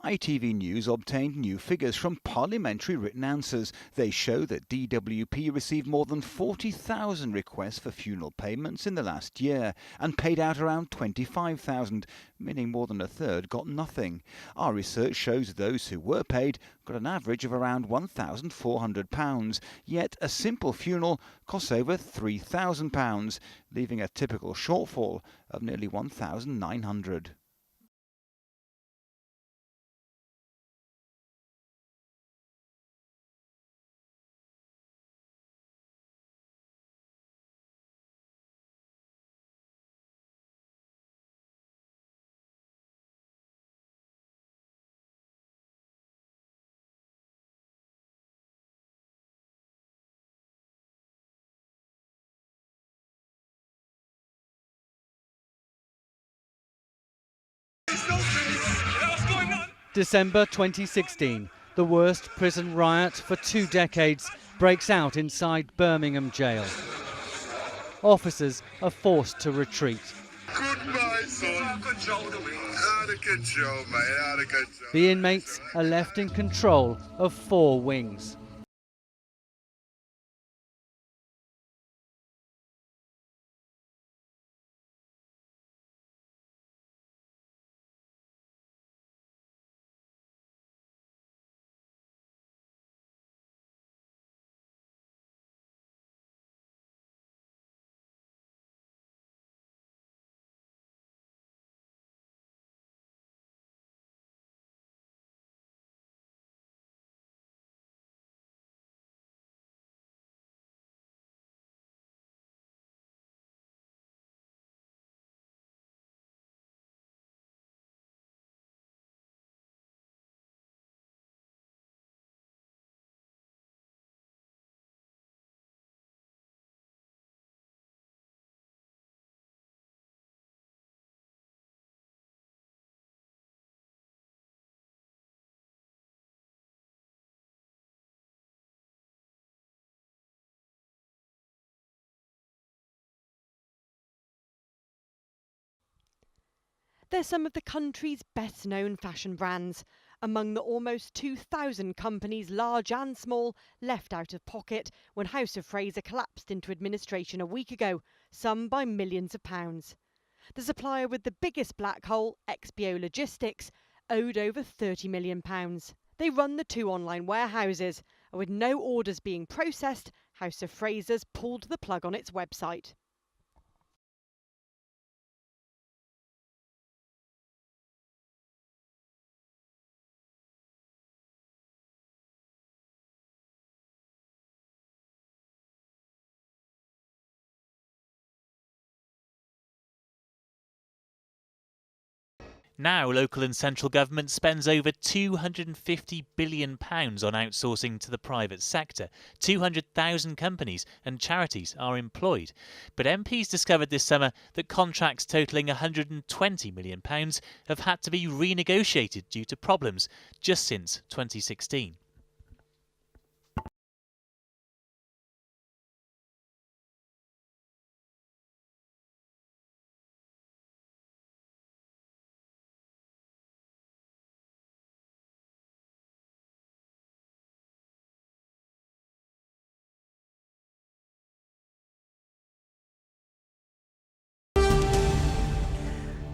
ITV News obtained new figures from parliamentary written answers. They show that DWP received more than 40,000 requests for funeral payments in the last year and paid out around 25,000, meaning more than a third got nothing. Our research shows those who were paid got an average of around £1,400, yet a simple funeral costs over £3,000, leaving a typical shortfall of nearly £1,900. December 2016, the worst prison riot for 2 decades breaks out inside Birmingham jail. Officers are forced to retreat. Goodbye, son. Out of control, mate. Out of control. The inmates are left in control of 4 wings. They're some of the country's best known fashion brands. Among the almost 2,000 companies, large and small, left out of pocket when House of Fraser collapsed into administration a week ago, some by millions of pounds. The supplier with the biggest black hole, XPO Logistics, owed over £30 million. They run the 2 online warehouses, and with no orders being processed, House of Fraser's pulled the plug on its website. Now, local and central government spends over £250 billion on outsourcing to the private sector. 200,000 companies and charities are employed. But MPs discovered this summer that contracts totalling £120 million have had to be renegotiated due to problems just since 2016.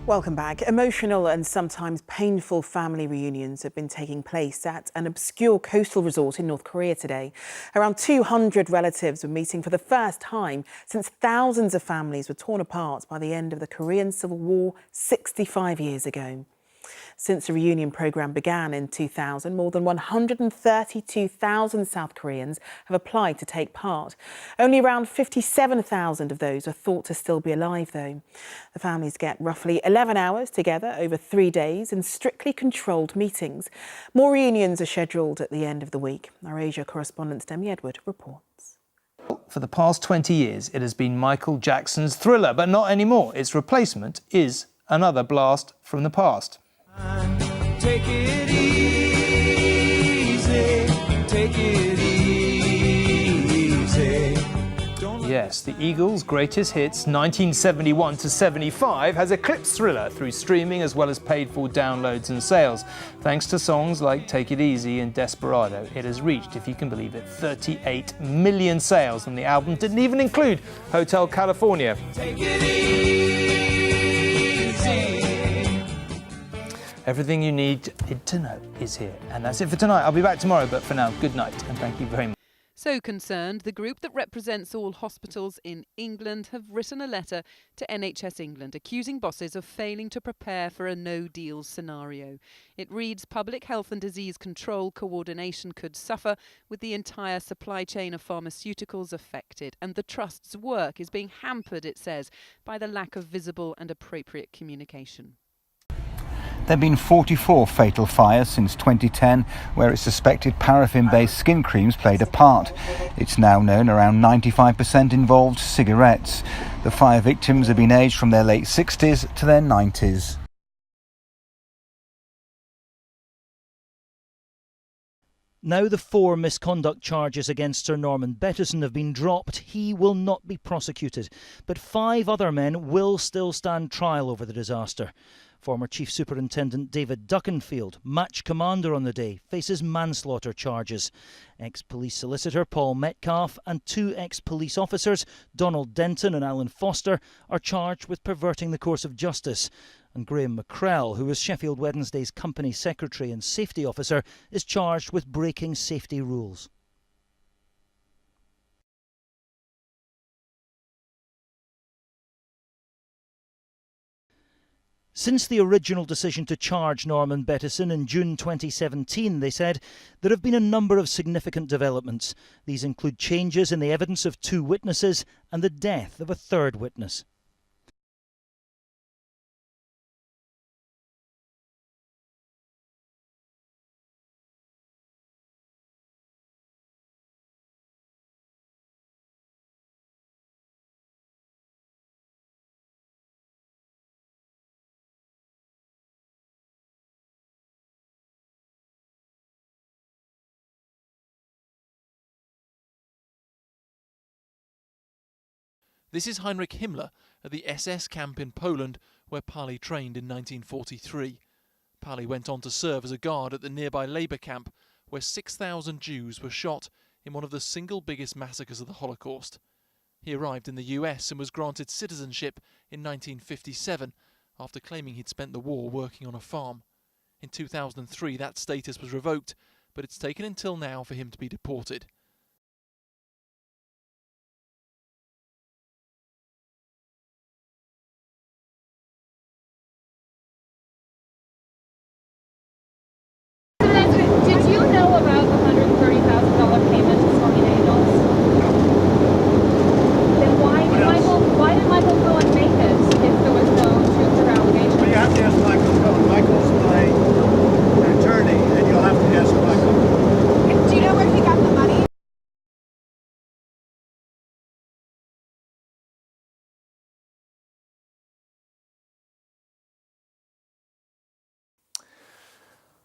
Welcome back. Emotional and sometimes painful family reunions have been taking place at an obscure coastal resort in North Korea today. Around 200 relatives were meeting for the first time since thousands of families were torn apart by the end of the Korean Civil War 65 years ago. Since the reunion programme began in 2000, more than 132,000 South Koreans have applied to take part. Only around 57,000 of those are thought to still be alive, though. The families get roughly 11 hours together over 3 days in strictly controlled meetings. More reunions are scheduled at the end of the week. Our Asia correspondent Demi Edward reports. For the past 20 years, it has been Michael Jackson's Thriller, but not anymore. Its replacement is another blast from the past. Take it easy, take it easy. Yes, the Eagles' greatest hits 1971 to 75 has eclipsed Thriller through streaming as well as paid-for downloads and sales. Thanks to songs like Take It Easy and Desperado, it has reached, if you can believe it, 38 million sales, and the album didn't even include Hotel California. Take it easy. Everything you need to know is here. And that's it for tonight. I'll be back tomorrow, but for now, good night and thank you very much. So concerned, the group that represents all hospitals in England have written a letter to NHS England accusing bosses of failing to prepare for a no-deal scenario. It reads, public health and disease control coordination could suffer with the entire supply chain of pharmaceuticals affected, and the Trust's work is being hampered, it says, by the lack of visible and appropriate communication. There have been 44 fatal fires since 2010, where it's suspected paraffin-based skin creams played a part. It's now known around 95% involved cigarettes. The fire victims have been aged from their late 60s to their 90s. Now the 4 misconduct charges against Sir Norman Bettison have been dropped. He will not be prosecuted, but 5 other men will still stand trial over the disaster. Former Chief Superintendent David Duckenfield, match commander on the day, faces manslaughter charges. Ex-police solicitor Paul Metcalfe and 2 ex-police officers, Donald Denton and Alan Foster, are charged with perverting the course of justice. And Graham McCrell, who was Sheffield Wednesday's company secretary and safety officer, is charged with breaking safety rules. Since the original decision to charge Norman Bettison in June 2017, they said, there have been a number of significant developments. These include changes in the evidence of 2 witnesses and the death of a 3rd witness. This is Heinrich Himmler at the SS camp in Poland, where Pali trained in 1943. Pali went on to serve as a guard at the nearby labour camp, where 6,000 Jews were shot in one of the single biggest massacres of the Holocaust. He arrived in the US and was granted citizenship in 1957, after claiming he'd spent the war working on a farm. In 2003 that status was revoked, but it's taken until now for him to be deported. Did you know about the $130,000 payment to Stormy Daniels? Then why did Michael Cohen make it if there was no truth or allegation? Well, you have to ask Michael Cohen. Michael's my attorney, and you'll have to ask Michael. Do you know where he got the money?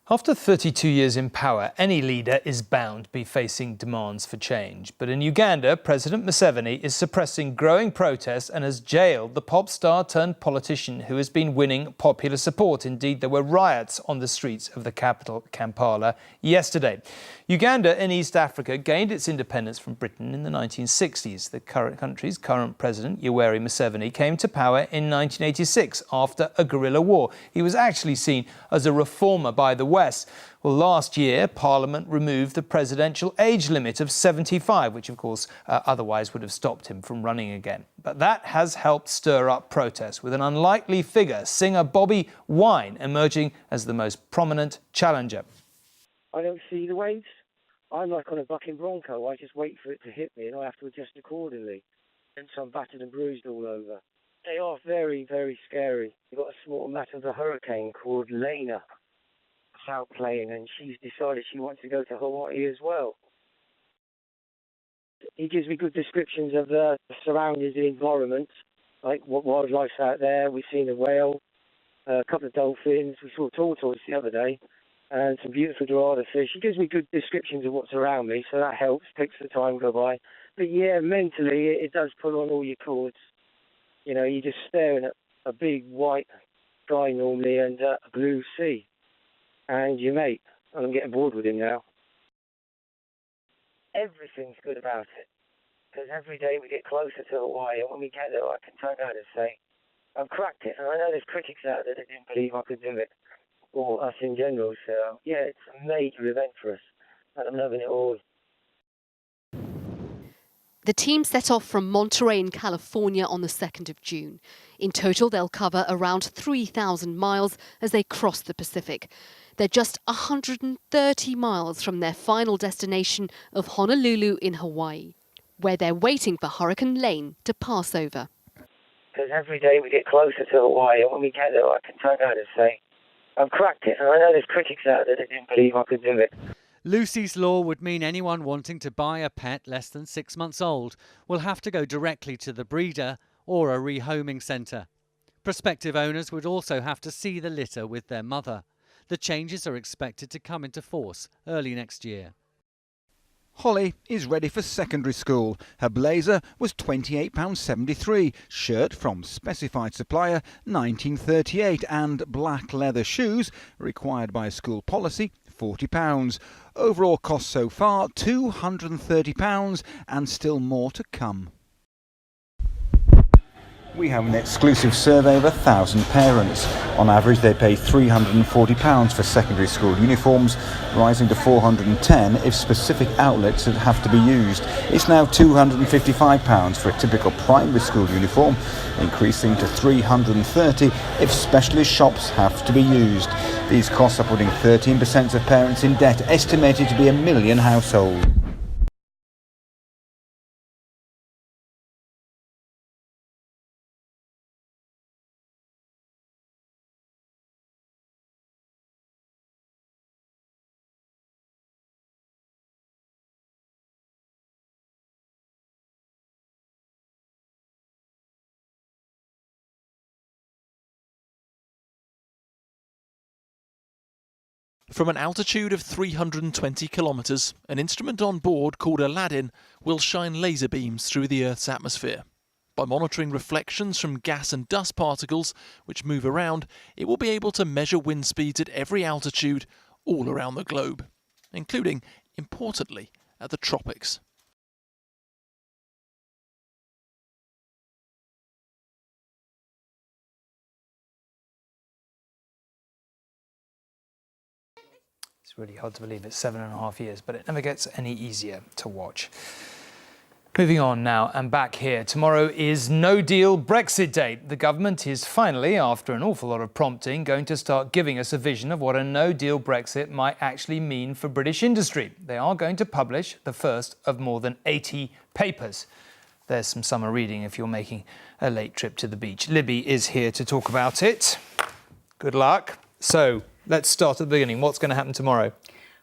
After 32 years in power, any leader is bound to be facing demands for change. But in Uganda, President Museveni is suppressing growing protests and has jailed the pop star turned politician who has been winning popular support. Indeed, there were riots on the streets of the capital, Kampala, yesterday. Uganda in East Africa gained its independence from Britain in the 1960s. The country's current president, Yoweri Museveni, came to power in 1986 after a guerrilla war. He was actually seen as a reformer by the West. Well, last year, Parliament removed the presidential age limit of 75, which of course otherwise would have stopped him from running again. But that has helped stir up protests, with an unlikely figure, singer Bobby Wine, emerging as the most prominent challenger. I don't see the waves. I'm like on a bucking bronco. I just wait for it to hit me and I have to adjust accordingly. And so I'm battered and bruised all over. They are very, very scary. We've got a small matter of a hurricane called Lena out playing, and she's decided she wants to go to Hawaii as well. He gives me good descriptions of the surroundings, the environment, like what wildlife's out there. We've seen a whale, a couple of dolphins. We saw a tortoise the other day, and some beautiful dorada fish. He gives me good descriptions of what's around me, so that helps, takes the time to go by. But yeah, mentally, it does pull on all your cords. You know, you're just staring at a big white sky normally and a blue sea. And your mate, and I'm getting bored with him now. Everything's good about it. Because every day we get closer to Hawaii, and when we get there, I can turn around and say, I've cracked it. And I know there's critics out there that didn't believe I could do it, or us in general. So, yeah, it's a major event for us, and I'm loving it all. The team set off from Monterey in California on the 2nd of June. In total, they'll cover around 3,000 miles as they cross the Pacific. They're just 130 miles from their final destination of Honolulu in Hawaii, where they're waiting for Hurricane Lane to pass over. Because every day we get closer to Hawaii, and when we get there, I can turn around and say, I've cracked it. And I know there's critics out there that didn't believe I could do it. Lucy's law would mean anyone wanting to buy a pet less than 6 months old will have to go directly to the breeder or a rehoming centre. Prospective owners would also have to see the litter with their mother. The changes are expected to come into force early next year. Holly is ready for secondary school. Her blazer was £28.73, shirt from specified supplier £19.38 and black leather shoes, required by school policy, £40. Overall cost so far £230 and still more to come. We have an exclusive survey of 1,000 parents. On average, they pay £340 for secondary school uniforms, rising to £410 if specific outlets have to be used. It's now £255 for a typical primary school uniform, increasing to £330 if specialist shops have to be used. These costs are putting 13% of parents in debt, estimated to be 1 million households. From an altitude of 320 kilometres, an instrument on board called Aladdin will shine laser beams through the Earth's atmosphere. By monitoring reflections from gas and dust particles which move around, it will be able to measure wind speeds at every altitude all around the globe, including, importantly, at the tropics. It's really hard to believe it's 7.5 years, but it never gets any easier to watch. Moving on now and back here. Tomorrow is no-deal Brexit Day. The government is finally, after an awful lot of prompting, going to start giving us a vision of what a no-deal Brexit might actually mean for British industry. They are going to publish the first of more than 80 papers. There's some summer reading if you're making a late trip to the beach. Libby is here to talk about it. Good luck. So, let's start at the beginning. What's going to happen tomorrow?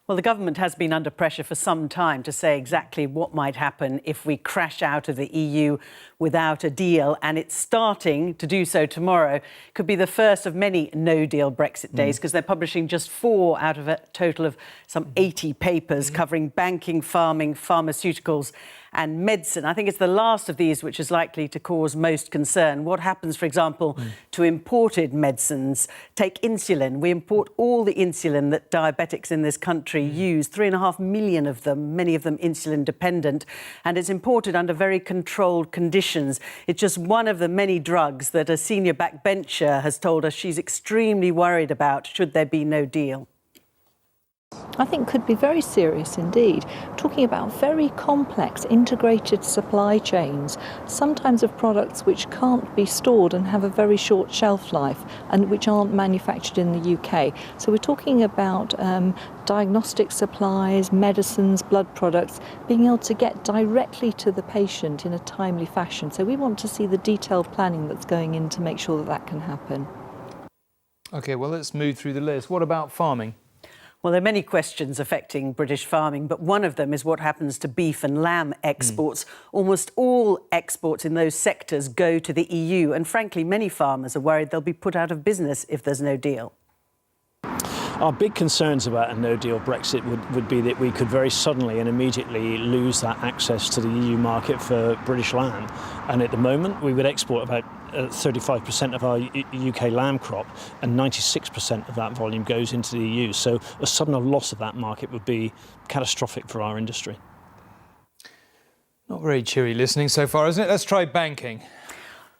Well, the government has been under pressure for some time to say exactly what might happen if we crash out of the EU without a deal, and it's starting to do so tomorrow. Could be the first of many no-deal Brexit days, because they're publishing just 4 out of a total of some 80 papers covering banking, farming, pharmaceuticals and medicine. I think it's the last of these which is likely to cause most concern. What happens, for example, to imported medicines? Take insulin. We import all the insulin that diabetics in this country use, 3.5 million of them, many of them insulin dependent, and it's imported under very controlled conditions. It's just one of the many drugs that a senior backbencher has told us she's extremely worried about should there be no deal. I think could be very serious indeed. Talking about very complex integrated supply chains, sometimes of products which can't be stored and have a very short shelf life and which aren't manufactured in the UK. So we're talking about diagnostic supplies, medicines, blood products, being able to get directly to the patient in a timely fashion. So we want to see the detailed planning that's going in to make sure that that can happen. OK, well, let's move through the list. What about farming? Well, there are many questions affecting British farming, but one of them is what happens to beef and lamb exports. Almost all exports in those sectors go to the EU, and frankly, many farmers are worried they'll be put out of business if there's no deal. Our big concerns about a no-deal Brexit would be that we could very suddenly and immediately lose that access to the EU market for British lamb. And at the moment, we would export about 35% of our UK lamb crop, and 96% of that volume goes into the EU. So a sudden loss of that market would be catastrophic for our industry. Not very cheery listening so far, isn't it? Let's try banking.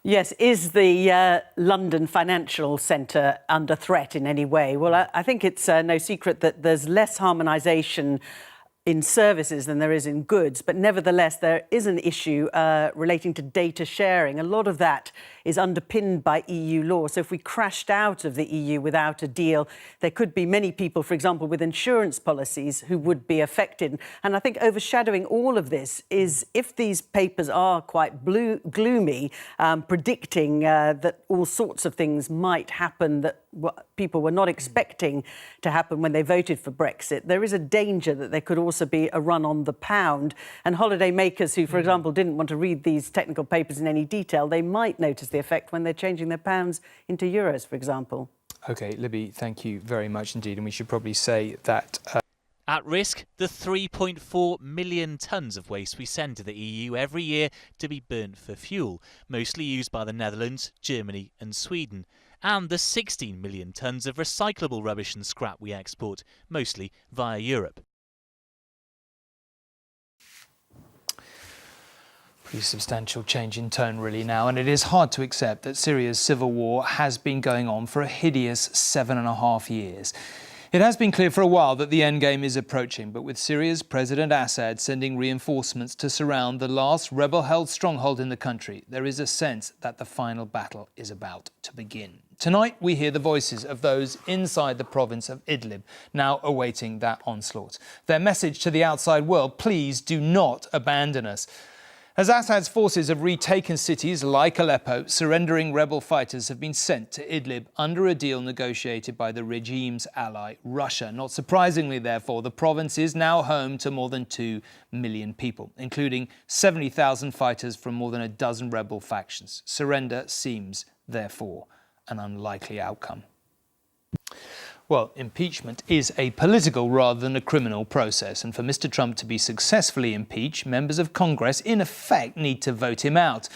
Yes, is the London financial centre under threat in any way? Well, I think it's no secret that there's less harmonisation in services than there is in goods, but nevertheless there is an issue relating to data sharing. A lot of that is underpinned by EU law. So if we crashed out of the EU without a deal, there could be many people, for example, with insurance policies who would be affected. And I think overshadowing all of this is if these papers are quite gloomy, predicting that all sorts of things might happen that people were not expecting to happen when they voted for Brexit, there is a danger that there could also be a run on the pound. And holiday makers who, for example, didn't want to read these technical papers in any detail, they might notice the effect when they're changing their pounds into euros, for example. OK, Libby, thank you very much indeed. And we should probably say that... At risk, the 3.4 million tonnes of waste we send to the EU every year to be burnt for fuel, mostly used by the Netherlands, Germany and Sweden, and the 16 million tonnes of recyclable rubbish and scrap we export, mostly via Europe. Pretty substantial change in tone really now, and it is hard to accept that Syria's civil war has been going on for a hideous 7.5 years. It has been clear for a while that the endgame is approaching, but with Syria's President Assad sending reinforcements to surround the last rebel-held stronghold in the country, there is a sense that the final battle is about to begin. Tonight, we hear the voices of those inside the province of Idlib, now awaiting that onslaught. Their message to the outside world: please do not abandon us. As Assad's forces have retaken cities like Aleppo, surrendering rebel fighters have been sent to Idlib under a deal negotiated by the regime's ally, Russia. Not surprisingly, therefore, the province is now home to more than 2 million people, including 70,000 fighters from more than a dozen rebel factions. Surrender seems, therefore, an unlikely outcome. Well, impeachment is a political rather than a criminal process, and for Mr. Trump to be successfully impeached, members of Congress in effect need to vote him out.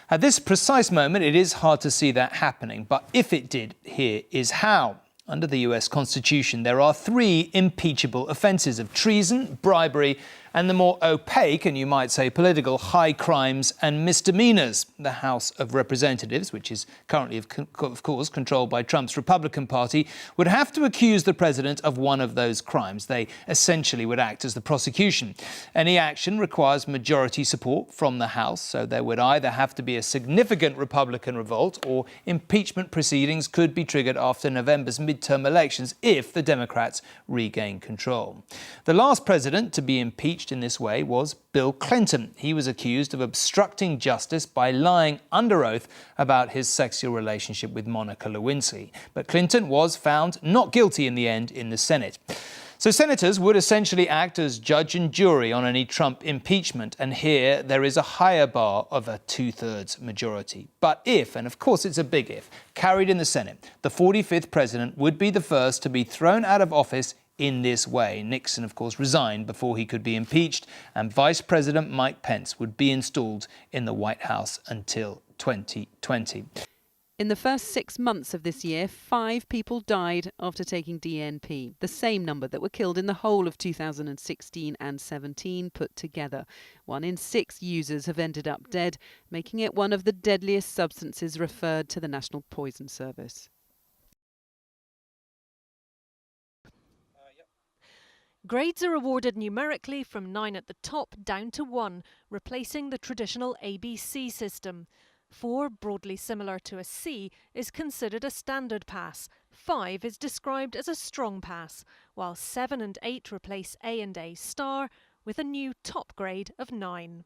At this precise moment, it is hard to see that happening, but if it did, here is how. Under the US Constitution, there are 3 impeachable offences of treason, bribery, and the more opaque, and you might say political, high crimes and misdemeanours. The House of Representatives, which is currently, of course, controlled by Trump's Republican Party, would have to accuse the president of one of those crimes. They essentially would act as the prosecution. Any action requires majority support from the House, so there would either have to be a significant Republican revolt or impeachment proceedings could be triggered after November's midterm elections if the Democrats regain control. The last president to be impeached in this way was Bill Clinton. He was accused of obstructing justice by lying under oath about his sexual relationship with Monica Lewinsky. But Clinton was found not guilty in the end in the Senate. So senators would essentially act as judge and jury on any Trump impeachment, and here there is a higher bar of a 2/3 majority. But if, and of course it's a big if, carried in the Senate, the 45th president would be the first to be thrown out of office in this way. Nixon, of course, resigned before he could be impeached, and Vice President Mike Pence would be installed in the White House until 2020. In the first 6 months of this year, 5 people died after taking DNP, the same number that were killed in the whole of 2016 and 17 put together. 1 in 6 users have ended up dead, making it one of the deadliest substances referred to the National Poison Service. Grades are awarded numerically from 9 at the top down to 1, replacing the traditional ABC system. 4, broadly similar to a C, is considered a standard pass. 5 is described as a strong pass, while 7 and 8 replace A and A star with a new top grade of 9.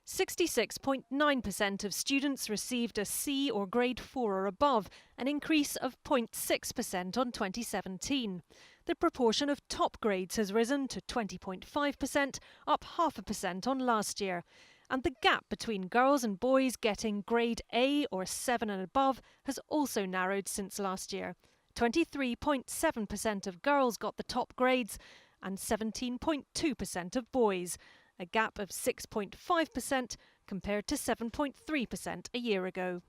66.9% of students received a C or grade 4 or above, an increase of 0.6% on 2017. The proportion of top grades has risen to 20.5%, up 0.5% on last year. and the gap between girls and boys getting grade A or 7 and above has also narrowed since last year. 23.7% of girls got the top grades and 17.2% of boys, a gap of 6.5% compared to 7.3% a year ago.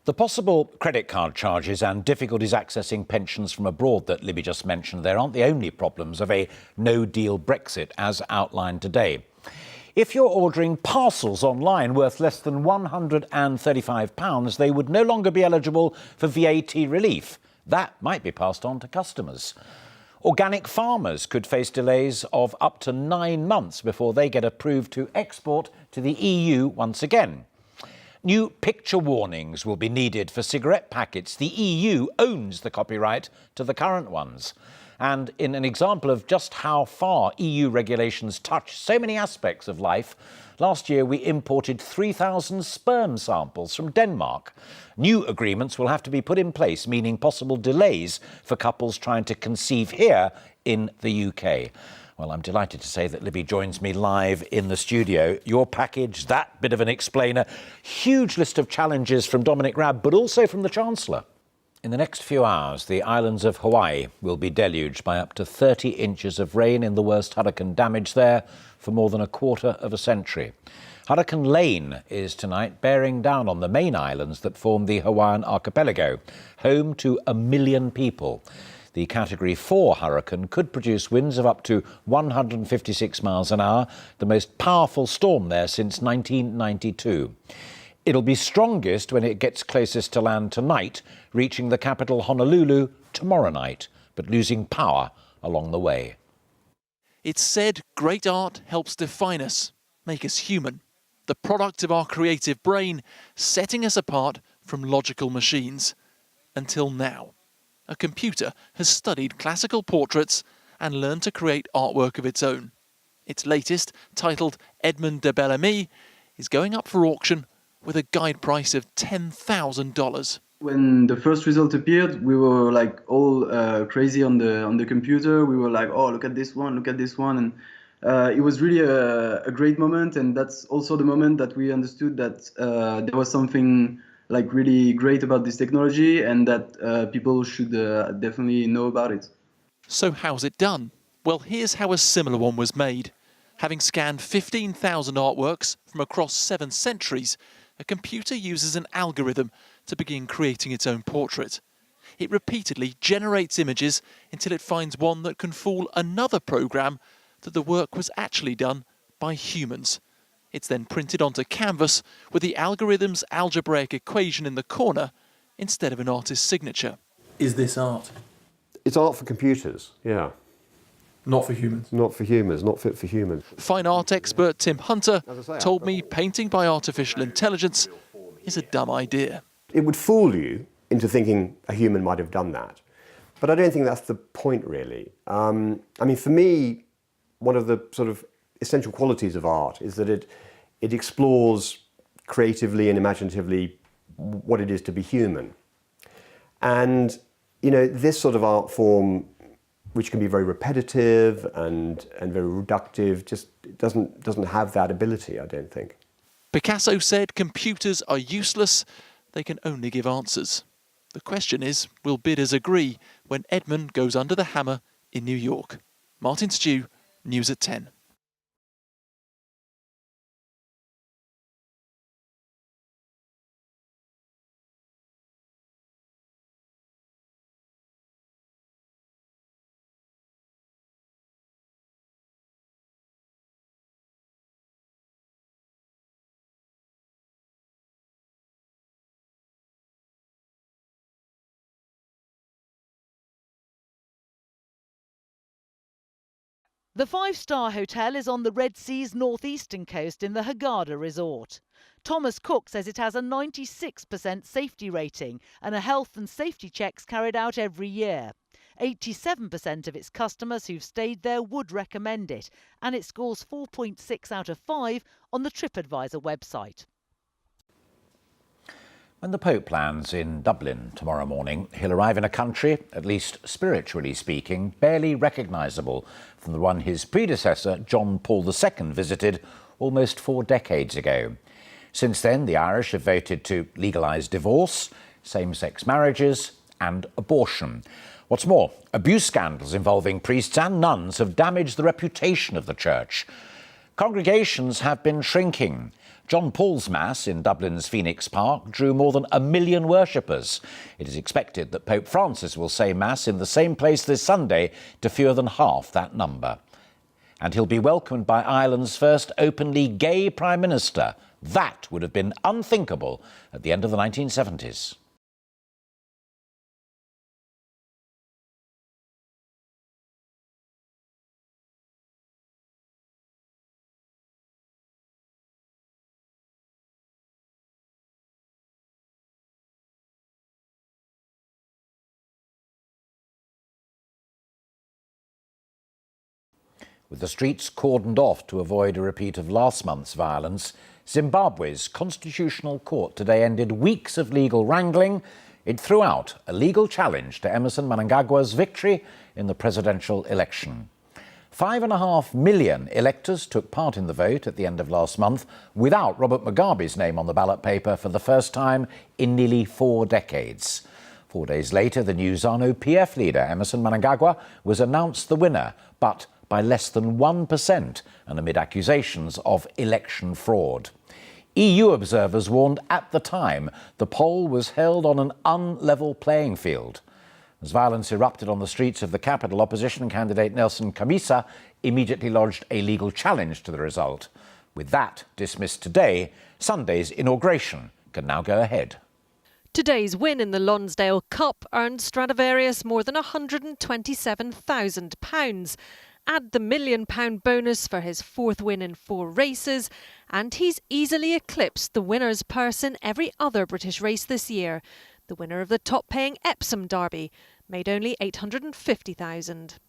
The possible credit card charges and difficulties accessing pensions from abroad that Libby just mentioned there aren't the only problems of a no-deal Brexit as outlined today. If you're ordering parcels online worth less than £135, they would no longer be eligible for VAT relief. That might be passed on to customers. Organic farmers could face delays of up to 9 months before they get approved to export to the EU once again. New picture warnings will be needed for cigarette packets. The EU owns the copyright to the current ones. And in an example of just how far EU regulations touch so many aspects of life, last year we imported 3,000 sperm samples from Denmark. New agreements will have to be put in place, meaning possible delays for couples trying to conceive here in the UK. Well, I'm delighted to say that Libby joins me live in the studio. Your package, that bit of an explainer. Huge list of challenges from Dominic Raab, but also from the Chancellor. In the next few hours, the islands of Hawaii will be deluged by up to 30 inches of rain in the worst hurricane damage there for more than a quarter of a century. Hurricane Lane is tonight bearing down on the main islands that form the Hawaiian archipelago, home to 1 million people. The Category 4 hurricane could produce winds of up to 156 miles an hour, the most powerful storm there since 1992. It'll be strongest when it gets closest to land tonight, reaching the capital Honolulu tomorrow night, but losing power along the way. It's said great art helps define us, make us human, the product of our creative brain, setting us apart from logical machines. Until now. A computer has studied classical portraits and learned to create artwork of its own. Its latest, titled Edmond de Bellamy, is going up for auction with a guide price of $10,000. When the first result appeared, we were like all crazy on the computer. We were like, oh, look at this one, and it was really a great moment. And that's also the moment that we understood that there was something like really great about this technology and that people should definitely know about it. So how's it done? Well, here's how a similar one was made. Having scanned 15,000 artworks from across 7 centuries, a computer uses an algorithm to begin creating its own portrait. It repeatedly generates images until it finds one that can fool another program that the work was actually done by humans. It's then printed onto canvas with the algorithm's algebraic equation in the corner instead of an artist's signature. Is this art? It's art for computers, yeah. Not for humans? Not for humans, not fit for humans. Fine art expert Tim Hunter told me painting by artificial intelligence is a dumb idea. It would fool you into thinking a human might have done that. But I don't think that's the point, really. I mean, for me, one of the sort of essential qualities of art is that it explores creatively and imaginatively what it is to be human. And, you know, this sort of art form, which can be very repetitive and very reductive, just doesn't have that ability, I don't think. Picasso said computers are useless, they can only give answers. The question is, will bidders agree when Edmond goes under the hammer in New York? Martin Stew, News at 10. The five-star hotel is on the Red Sea's northeastern coast in the Hurghada resort. Thomas Cook says it has a 96% safety rating and a health and safety checks carried out every year. 87% of its customers who've stayed there would recommend it, and it scores 4.6 out of 5 on the TripAdvisor website. When the Pope lands in Dublin tomorrow morning, he'll arrive in a country, at least spiritually speaking, barely recognisable from the one his predecessor, John Paul II, visited almost 4 decades ago. Since then, the Irish have voted to legalise divorce, same-sex marriages and abortion. What's more, abuse scandals involving priests and nuns have damaged the reputation of the church. Congregations have been shrinking. John Paul's Mass in Dublin's Phoenix Park drew more than 1 million worshippers. It is expected that Pope Francis will say Mass in the same place this Sunday to fewer than half that number. And he'll be welcomed by Ireland's first openly gay Prime Minister. That would have been unthinkable at the end of the 1970s. With the streets cordoned off to avoid a repeat of last month's violence, Zimbabwe's Constitutional Court today ended weeks of legal wrangling. It threw out a legal challenge to Emmerson Mnangagwa's victory in the presidential election. 5.5 million electors took part in the vote at the end of last month without Robert Mugabe's name on the ballot paper for the first time in nearly 4 decades. 4 days later, the new ZANU-PF leader, Emmerson Mnangagwa, was announced the winner, but by less than 1% and amid accusations of election fraud. EU observers warned at the time the poll was held on an unlevel playing field. As violence erupted on the streets of the capital, opposition candidate Nelson Chamisa immediately lodged a legal challenge to the result. With that dismissed today, Sunday's inauguration can now go ahead. Today's win in the Lonsdale Cup earned Stradivarius more than £127,000. Add the £1 million bonus for his 4th win in 4 races, and he's easily eclipsed the winner's purse in every other British race this year. The winner of the top-paying Epsom Derby made only £850,000.